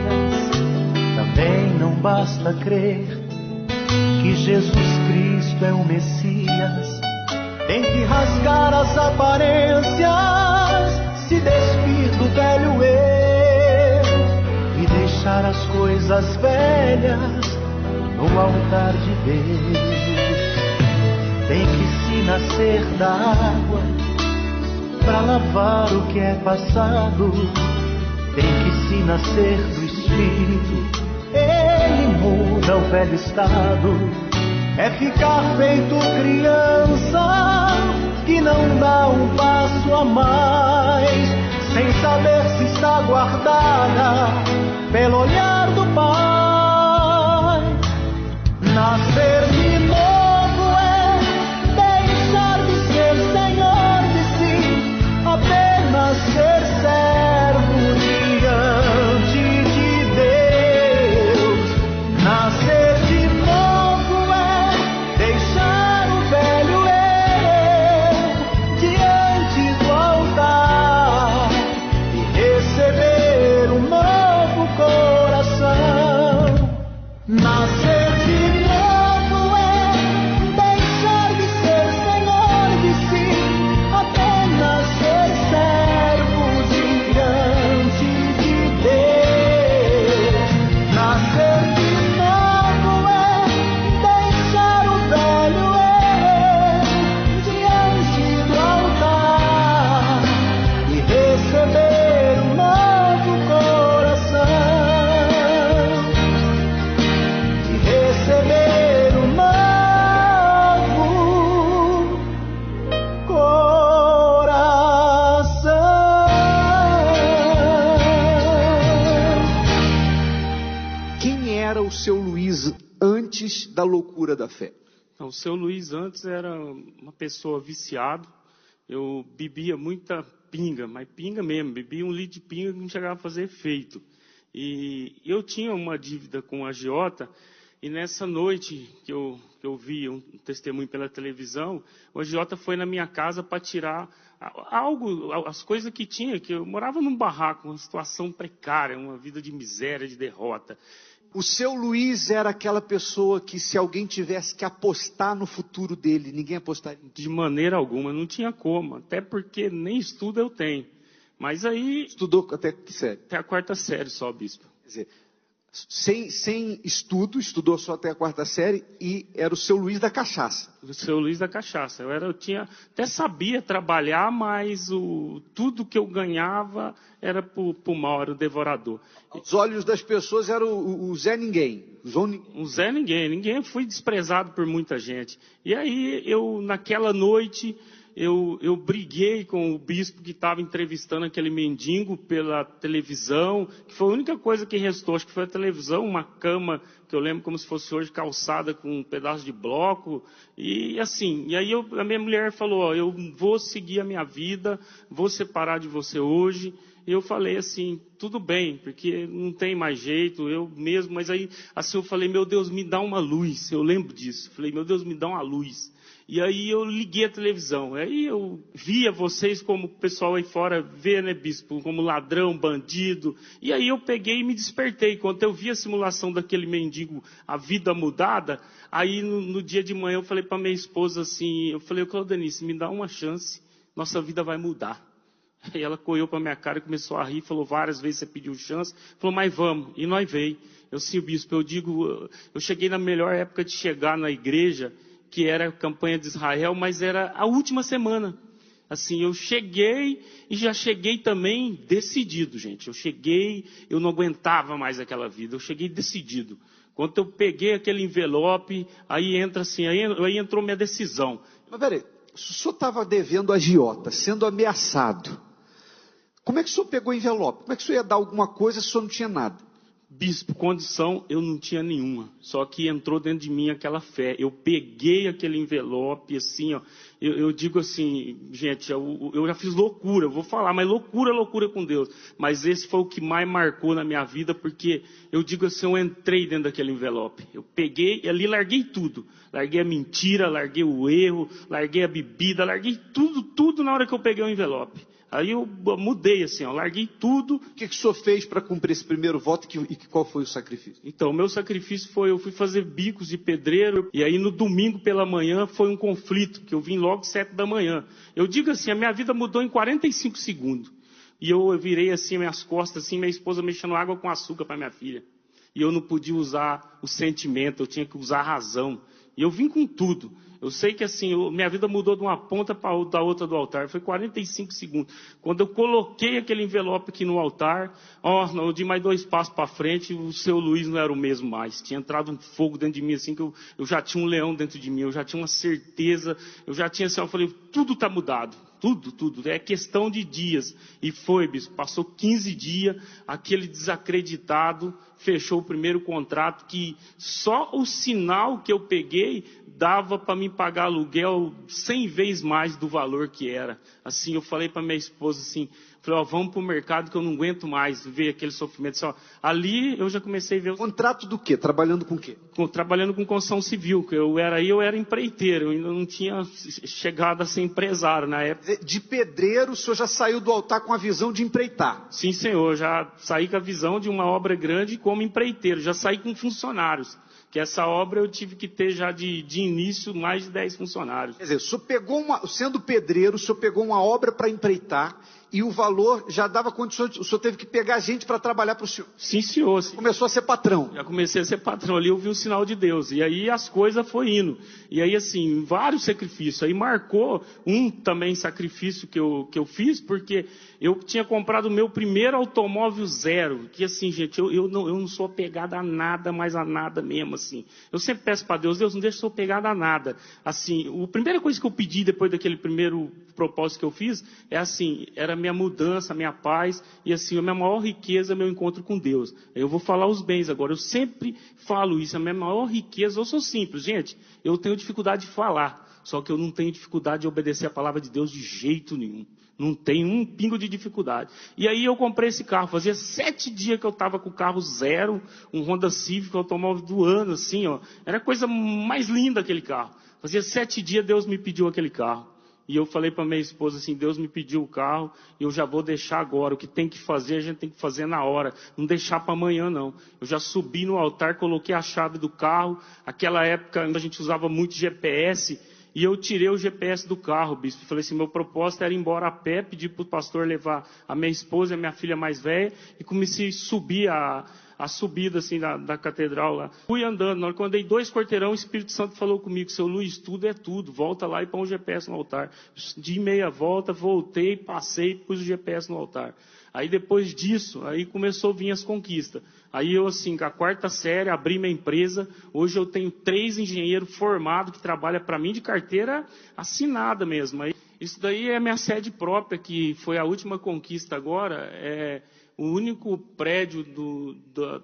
Também não basta crer que Jesus Cristo é o Messias. Tem que rasgar as aparências, se despir do velho eu e deixar as coisas velhas no altar de Deus. Tem que se nascer da água para lavar o que é passado. Tem que se nascer do Espírito, ele muda o velho estado. É ficar feito criança que não dá um passo a mais, sem saber se está guardada pelo olhar do Pai. Nascer de novo
Quem era o seu Luiz antes da loucura da fé?
O seu Luiz antes era uma pessoa viciada. Eu bebia muita pinga, mas pinga mesmo. Bebia 1 litro de pinga que não chegava a fazer efeito. E eu tinha uma dívida com a agiota. E nessa noite que eu vi um testemunho pela televisão, o agiota foi na minha casa para tirar as coisas que tinha, que eu morava num barraco, uma situação precária, uma vida de miséria, de derrota.
O seu Luiz era aquela pessoa que, se alguém tivesse que apostar no futuro dele, ninguém apostaria?
De maneira alguma, não tinha como, até porque nem estudo eu tenho. Mas aí...
Estudou até que série?
Até a 4ª série só, bispo.
Quer dizer, sem estudo, estudou só até a 4ª série e era o seu Luiz da cachaça.
O seu Luiz da cachaça. Até sabia trabalhar, mas tudo que eu ganhava era pro mal, era o devorador.
Aos olhos das pessoas era o Zé Ninguém.
Um Zé Ninguém. Fui desprezado por muita gente. E aí, naquela noite... Eu briguei com o bispo que estava entrevistando aquele mendigo pela televisão, que foi a única coisa que restou, acho que foi a televisão, uma cama, que eu lembro como se fosse hoje, calçada com um pedaço de bloco, e assim, a minha mulher falou, eu vou seguir a minha vida, vou separar de você hoje. E eu falei assim, tudo bem, porque não tem mais jeito, eu mesmo, mas aí assim eu falei, meu Deus, me dá uma luz, eu lembro disso, falei, meu Deus, me dá uma luz. E aí eu liguei a televisão, aí eu via vocês como o pessoal aí fora vê, né, bispo, como ladrão, bandido. E aí eu peguei e me despertei. Quando eu vi a simulação daquele mendigo, a vida mudada, aí no dia de manhã eu falei para minha esposa assim, eu falei, Claudenice, me dá uma chance, nossa vida vai mudar. Aí ela correu para minha cara e começou a rir, falou, várias vezes você pediu chance, falou, mas vamos, e nós veio. Eu sim, bispo, eu cheguei na melhor época de chegar na igreja, que era a campanha de Israel, mas era a última semana. Assim, eu cheguei e já cheguei também decidido, gente. Eu não aguentava mais aquela vida, eu cheguei decidido. Quando eu peguei aquele envelope, aí entra assim, aí entrou minha decisão.
Mas peraí, o senhor estava devendo a agiota, sendo ameaçado. Como é que o senhor pegou o envelope? Como é que o senhor ia dar alguma coisa se o senhor não tinha nada?
Bispo, condição eu não tinha nenhuma, só que entrou dentro de mim aquela fé. Eu peguei aquele envelope, assim, ó, eu digo assim, gente, eu já fiz loucura, eu vou falar, mas loucura com Deus. Mas esse foi o que mais marcou na minha vida, porque eu digo assim, eu entrei dentro daquele envelope. Eu peguei e ali larguei tudo. Larguei a mentira, larguei o erro, larguei a bebida, larguei tudo na hora que eu peguei o envelope. Aí eu mudei assim, ó, larguei tudo.
O que o senhor fez para cumprir esse primeiro voto e qual foi o sacrifício?
Então, o meu sacrifício foi, eu fui fazer bicos de pedreiro, e aí no domingo pela manhã foi um conflito, que eu vim logo 7 da manhã. Eu digo assim, a minha vida mudou em 45 segundos. E eu virei assim, minhas costas, assim, minha esposa mexendo água com açúcar para minha filha. E eu não podia usar o sentimento, eu tinha que usar a razão. E eu vim com tudo. Eu sei que assim, minha vida mudou de uma ponta para a outra do altar. Foi 45 segundos. Quando eu coloquei aquele envelope aqui no altar, eu dei mais 2 passos para frente, o seu Luiz não era o mesmo mais. Tinha entrado um fogo dentro de mim, assim, que eu já tinha um leão dentro de mim, eu já tinha uma certeza, eu já tinha assim, eu falei, tudo está mudado. Tudo. É questão de dias. E foi, bispo, passou 15 dias, aquele desacreditado fechou o primeiro contrato, que só o sinal que eu peguei dava para me pagar aluguel 100 vezes mais do valor que era. Assim, eu falei para minha esposa assim, falei, vamos para o mercado que eu não aguento mais ver aquele sofrimento. Assim, ali eu já comecei a ver...
Contrato do quê? Trabalhando com o quê?
Trabalhando com construção civil, que eu era empreiteiro, eu ainda não tinha chegado a ser empresário na época.
De pedreiro, o senhor já saiu do altar com a visão de empreitar?
Sim, senhor, já saí com a visão de uma obra grande como empreiteiro, já saí com funcionários. Que essa obra eu tive que ter já de início mais de 10 funcionários.
Quer dizer, o senhor pegou sendo pedreiro, o senhor pegou uma obra para empreitar e o valor já dava condições, o senhor teve que pegar gente para trabalhar para o senhor.
Sim, senhor.
Começou a ser patrão.
Já comecei a ser patrão ali, eu vi o sinal de Deus. E aí as coisas foram indo. E aí assim, vários sacrifícios. Aí marcou um também sacrifício que eu fiz, porque eu tinha comprado o meu primeiro automóvel zero. Que assim, gente, eu não sou apegado a nada, mas a nada mesmo, assim. Eu sempre peço para Deus, não deixa eu ser apegado a nada. Assim, a primeira coisa que eu pedi depois daquele primeiro propósito que eu fiz é assim, era a minha mudança, a minha paz, e assim, a minha maior riqueza é meu encontro com Deus. Eu vou falar os bens agora, eu sempre falo isso, a minha maior riqueza, eu sou simples, gente, eu tenho dificuldade de falar, só que eu não tenho dificuldade de obedecer a palavra de Deus de jeito nenhum. Não tem um pingo de dificuldade. E aí eu comprei esse carro. Fazia 7 dias que eu estava com o carro zero, um Honda Civic, automóvel do ano, assim, ó. Era a coisa mais linda aquele carro. Fazia 7 dias Deus me pediu aquele carro. E eu falei para minha esposa assim, Deus me pediu o carro, e eu já vou deixar agora. O que tem que fazer, a gente tem que fazer na hora. Não deixar para amanhã, não. Eu já subi no altar, coloquei a chave do carro. Aquela época a gente usava muito GPS. E eu tirei o GPS do carro, bispo. Falei assim, meu propósito era ir embora a pé, pedir para o pastor levar a minha esposa e a minha filha mais velha. E comecei a subir a subida assim da catedral lá. Fui andando, na hora que eu andei 2 quarteirão, o Espírito Santo falou comigo, seu Luiz, tudo é tudo, volta lá e põe o GPS no altar. De meia volta, voltei, passei, pus o GPS no altar. Aí depois disso, aí começou a vir as conquistas. Aí eu assim, com a 4ª série, abri minha empresa. Hoje eu tenho 3 engenheiros formados que trabalham para mim de carteira assinada mesmo. Aí, isso daí é minha sede própria, que foi a última conquista agora. É o único prédio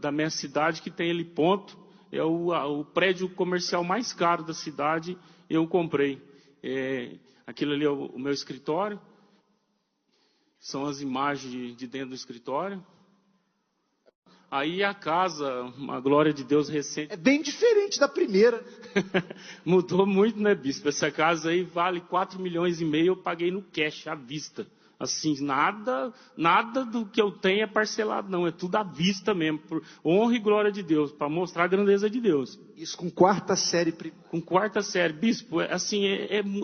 da minha cidade que tem heliponto. É o prédio comercial mais caro da cidade, eu comprei. Aquilo ali é o meu escritório. São as imagens de dentro do escritório. Aí a casa, a glória de Deus recente.
É bem diferente da primeira.
Mudou muito, né, bispo? Essa casa aí vale 4,5 milhões, eu paguei no cash, à vista. Assim, nada do que eu tenho é parcelado, não. É tudo à vista mesmo. Por honra e glória de Deus, para mostrar a grandeza de Deus.
Isso com 4ª série.
Com 4ª série. Bispo, assim,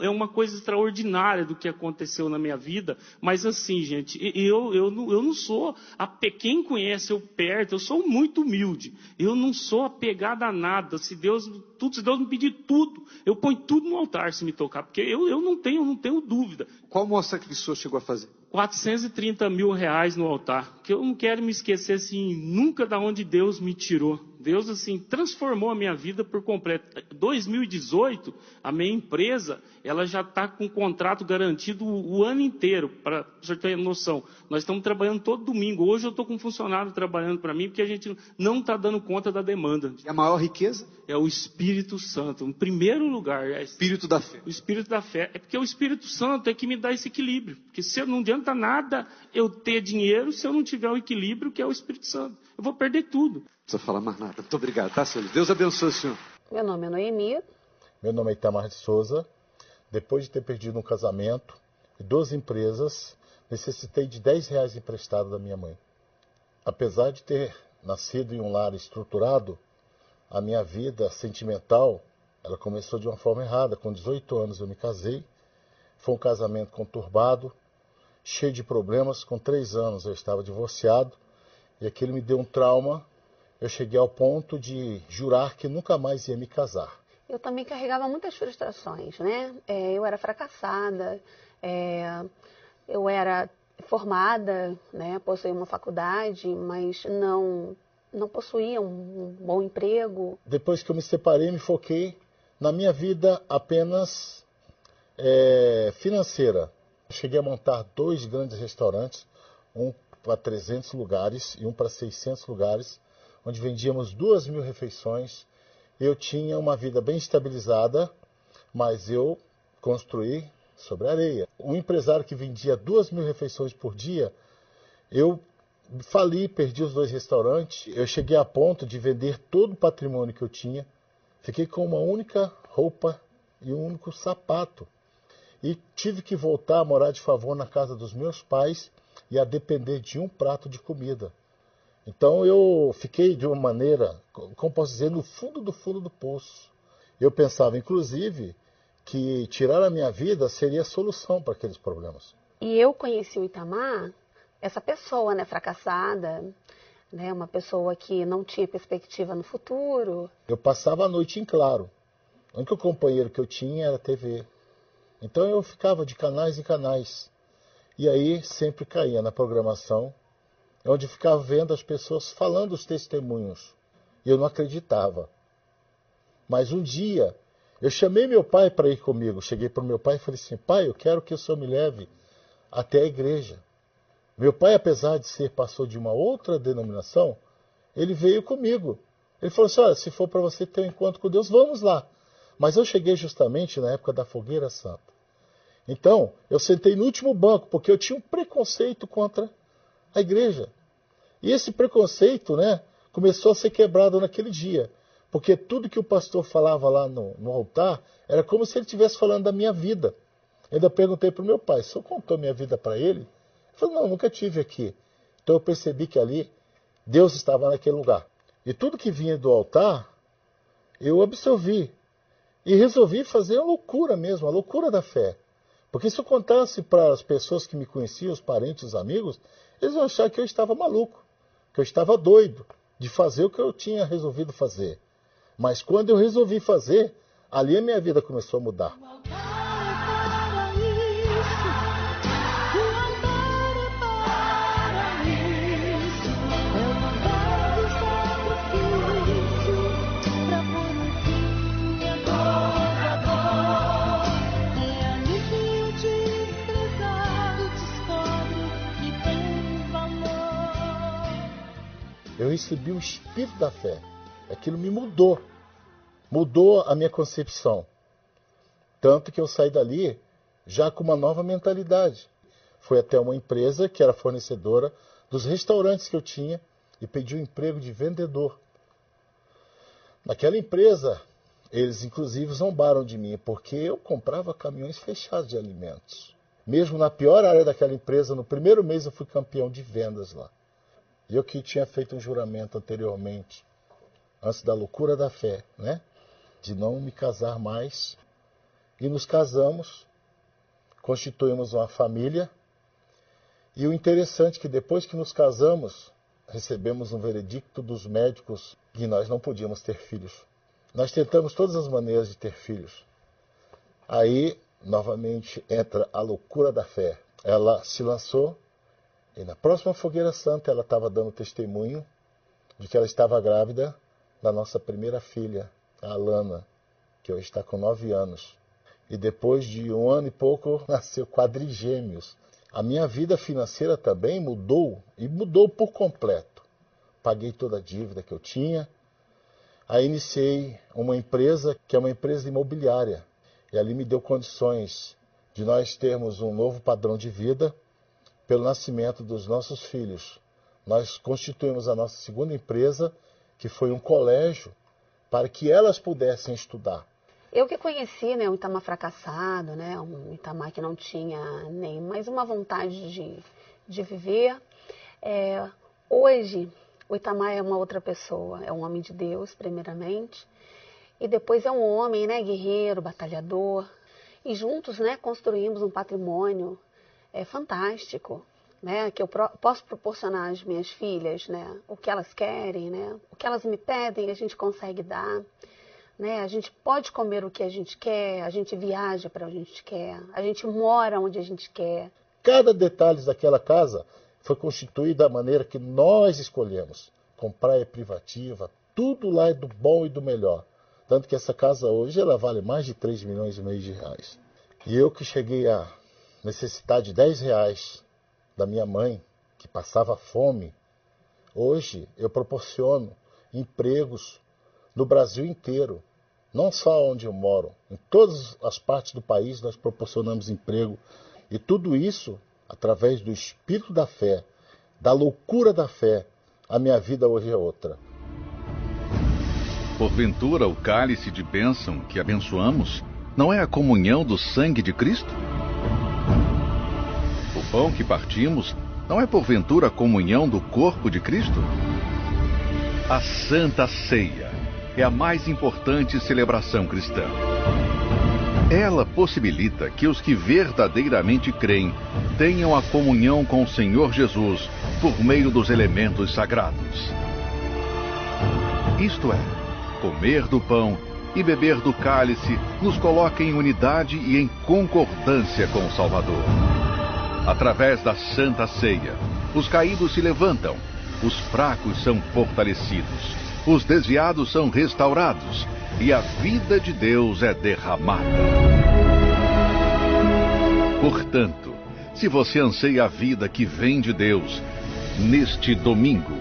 é uma coisa extraordinária do que aconteceu na minha vida. Mas assim, gente, eu não sou... Quem conhece eu perto, eu sou muito humilde. Eu não sou apegado a nada. Se Deus me pedir tudo, eu ponho tudo no altar se me tocar. Porque eu não tenho dúvida.
Qual maior sacrifício o senhor chegou a fazer?
430 mil reais no altar. Porque eu não quero me esquecer, assim, nunca da onde Deus me tirou. Deus, assim, transformou a minha vida por completo. 2018, a minha empresa, ela já está com contrato garantido o ano inteiro, para o senhor ter noção. Nós estamos trabalhando todo domingo. Hoje eu estou com um funcionário trabalhando para mim, porque a gente não está dando conta da demanda.
E a maior riqueza?
É o Espírito Santo. Em primeiro lugar. É
Espírito da fé.
O Espírito da fé. É porque o Espírito Santo é que me dá esse equilíbrio. Porque não adianta nada eu ter dinheiro se eu não tiver o equilíbrio que é o Espírito Santo. Eu vou perder tudo.
Não precisa falar mais nada. Muito obrigado, tá, senhor? Deus abençoe o senhor.
Meu nome é Noemi.
Meu nome é Itamar de Souza. Depois de ter perdido um casamento e 2 empresas, necessitei de R$10 emprestado da minha mãe. Apesar de ter nascido em um lar estruturado, a minha vida sentimental, ela começou de uma forma errada. Com 18 anos eu me casei. Foi um casamento conturbado, cheio de problemas. Com 3 anos eu estava divorciado e aquilo me deu um trauma. Eu cheguei ao ponto de jurar que nunca mais ia me casar.
Eu também carregava muitas frustrações, né? Eu era fracassada, eu era formada, né? Possuía uma faculdade, mas não possuía um bom emprego.
Depois que eu me separei, me foquei na minha vida apenas financeira. Cheguei a montar 2 grandes restaurantes, um para 300 lugares e um para 600 lugares, onde vendíamos 2.000 refeições. Eu tinha uma vida bem estabilizada, mas eu construí sobre areia. Um empresário que vendia 2.000 refeições por dia, eu fali, perdi os 2 restaurantes. Eu cheguei a ponto de vender todo o patrimônio que eu tinha. Fiquei com uma única roupa e um único sapato. E tive que voltar a morar de favor na casa dos meus pais e a depender de um prato de comida. Então eu fiquei de uma maneira, como posso dizer, no fundo do poço. Eu pensava, inclusive, que tirar a minha vida seria a solução para aqueles problemas.
E eu conheci o Itamar, essa pessoa, né, fracassada, né, uma pessoa que não tinha perspectiva no futuro.
Eu passava a noite em claro. O único companheiro que eu tinha era a TV. Então eu ficava de canais em canais. E aí sempre caía na programação, onde eu ficava vendo as pessoas falando os testemunhos. E eu não acreditava. Mas um dia Eu chamei meu pai para ir comigo. Cheguei para o meu pai e falei assim: pai, eu quero que o senhor me leve até a igreja. Meu pai, apesar de ser pastor de uma outra denominação, ele veio comigo. Ele falou assim: olha, se for para você ter um encontro com Deus, vamos lá. Mas eu cheguei justamente na época da Fogueira Santa. Então, eu sentei no último banco, porque eu tinha um preconceito contra a igreja. E esse preconceito, né, começou a ser quebrado naquele dia. Porque tudo que o pastor falava lá no altar, era como se ele estivesse falando da minha vida. Eu ainda perguntei para o meu pai: o senhor contou minha vida para ele? Ele falou: não, nunca tive aqui. Então eu percebi que ali, Deus estava naquele lugar. E tudo que vinha do altar, eu absorvi. E resolvi fazer a loucura mesmo, a loucura da fé. Porque se eu contasse para as pessoas que me conheciam, os parentes, os amigos, eles iam achar que eu estava maluco, que eu estava doido de fazer o que eu tinha resolvido fazer. Mas quando eu resolvi fazer, ali a minha vida começou a mudar. Eu recebi o espírito da fé. Aquilo me mudou. Mudou a minha concepção. Tanto que eu saí dali já com uma nova mentalidade. Fui até uma empresa que era fornecedora dos restaurantes que eu tinha e pedi um emprego de vendedor. Naquela empresa, eles inclusive zombaram de mim, porque eu comprava caminhões fechados de alimentos. Mesmo na pior área daquela empresa, no primeiro mês eu fui campeão de vendas lá. E eu que tinha feito um juramento anteriormente, antes da loucura da fé, né? De não me casar mais. E nos casamos, constituímos uma família. E o interessante é que depois que nos casamos, recebemos um veredicto dos médicos que nós não podíamos ter filhos. Nós tentamos todas as maneiras de ter filhos. Aí, novamente, entra a loucura da fé. Ela se lançou. E na próxima Fogueira Santa ela estava dando testemunho de que ela estava grávida da nossa primeira filha, a Alana, que hoje está com 9 anos. E depois de 1 ano e pouco, nasceu quadrigêmeos. A minha vida financeira também mudou, e mudou por completo. Paguei toda a dívida que eu tinha. Aí iniciei uma empresa, que é uma empresa imobiliária. E ali me deu condições de nós termos um novo padrão de vida, pelo nascimento dos nossos filhos. Nós constituímos a nossa segunda empresa, que foi um colégio, para que elas pudessem estudar.
Eu que conheci, né, um Itamar fracassado, né, um Itamar que não tinha nem mais uma vontade de viver. Hoje, o Itamar é uma outra pessoa, é um homem de Deus, primeiramente, e depois é um homem, né, guerreiro, batalhador, e juntos, né, construímos um patrimônio fantástico, né, que eu posso proporcionar às minhas filhas, né, o que elas querem, né, o que elas me pedem a gente consegue dar, né, a gente pode comer o que a gente quer, a gente viaja para onde a gente quer, a gente mora onde a gente quer.
Cada detalhe daquela casa foi constituído da maneira que nós escolhemos, com praia privativa, tudo lá é do bom e do melhor, tanto que essa casa hoje ela vale mais de 3,5 milhões de reais. E eu que cheguei a necessitar de R$10 da minha mãe, que passava fome, hoje eu proporciono empregos no Brasil inteiro, não só onde eu moro, em todas as partes do país nós proporcionamos emprego, e tudo isso através do espírito da fé, da loucura da fé. A minha vida hoje é outra.
Porventura o cálice de bênção que abençoamos não é a comunhão do sangue de Cristo? O pão que partimos não é porventura a comunhão do corpo de Cristo? A Santa Ceia é a mais importante celebração cristã. Ela possibilita que os que verdadeiramente creem tenham a comunhão com o Senhor Jesus por meio dos elementos sagrados. Isto é, comer do pão e beber do cálice nos coloca em unidade e em concordância com o Salvador. Através da Santa Ceia, os caídos se levantam, os fracos são fortalecidos, os desviados são restaurados e a vida de Deus é derramada. Portanto, se você anseia a vida que vem de Deus, neste domingo,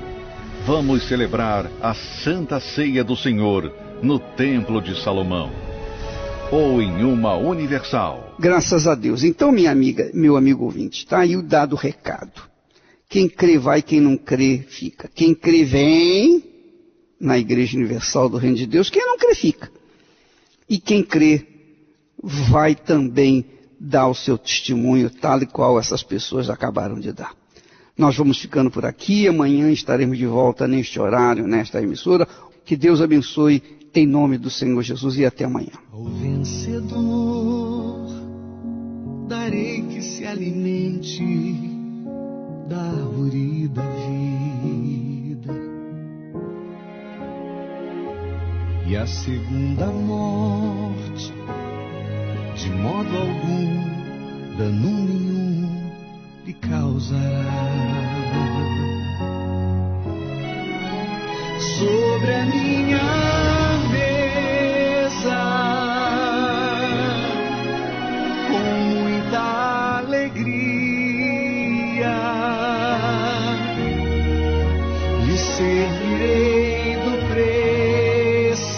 vamos celebrar a Santa Ceia do Senhor no Templo de Salomão, ou em uma universal.
Graças a Deus. Então, minha amiga, meu amigo ouvinte, está aí o dado recado. Quem crê vai, quem não crê fica. Quem crê vem na Igreja Universal do Reino de Deus, quem não crê fica. E quem crê vai também dar o seu testemunho, tal e qual essas pessoas acabaram de dar. Nós vamos ficando por aqui, amanhã estaremos de volta neste horário, nesta emissora. Que Deus abençoe em nome do Senhor Jesus e até amanhã.
Ao vencedor darei que se alimente da árvore da vida, e a segunda morte de modo algum dano nenhum lhe causará. Sobre a minha mesa, com muita alegria, lhe servirei do precioso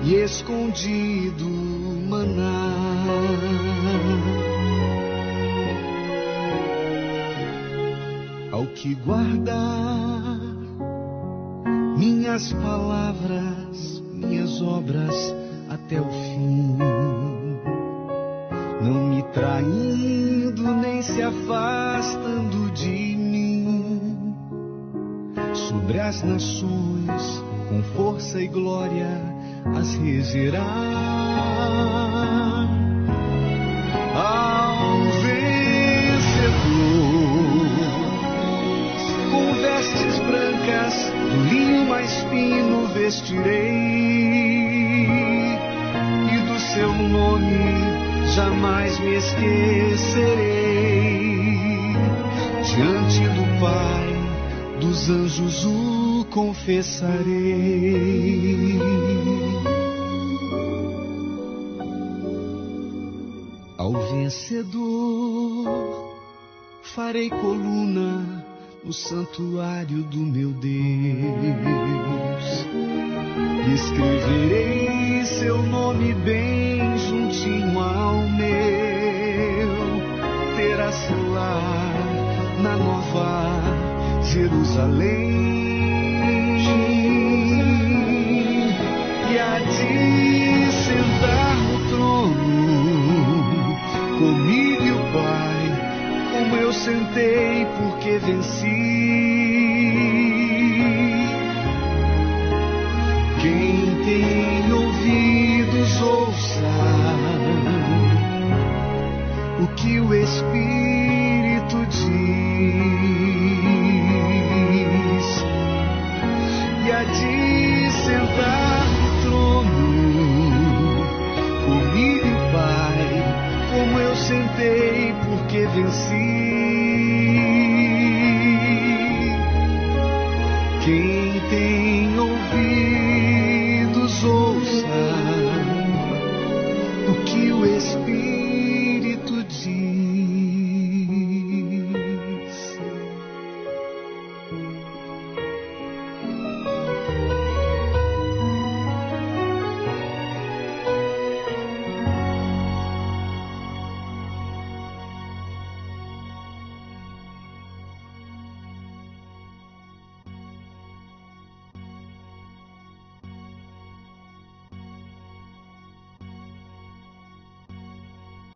e escondido maná. Ao que guardar minhas palavras, minhas obras até o fim, não me traindo nem se afastando de mim, sobre as nações com força e glória as regerá. Ao vencedor com vestes brancas do linho mais fino vestirei, e do seu nome jamais me esquecerei. Diante do Pai, dos anjos o confessarei. Ao vencedor farei coluna no santuário do meu Deus, e escreverei seu nome bem juntinho ao meu. Terá seu lar na Nova Jerusalém, e há de sentar no trono comigo e o Pai, como eu sentei porque venci. Quem tem ouvidos ouça o que o Espírito diz, e há de sentar no trono comigo e Pai, como eu sentei porque venci. Quem tem ouvidos ouça o que o Espírito diz.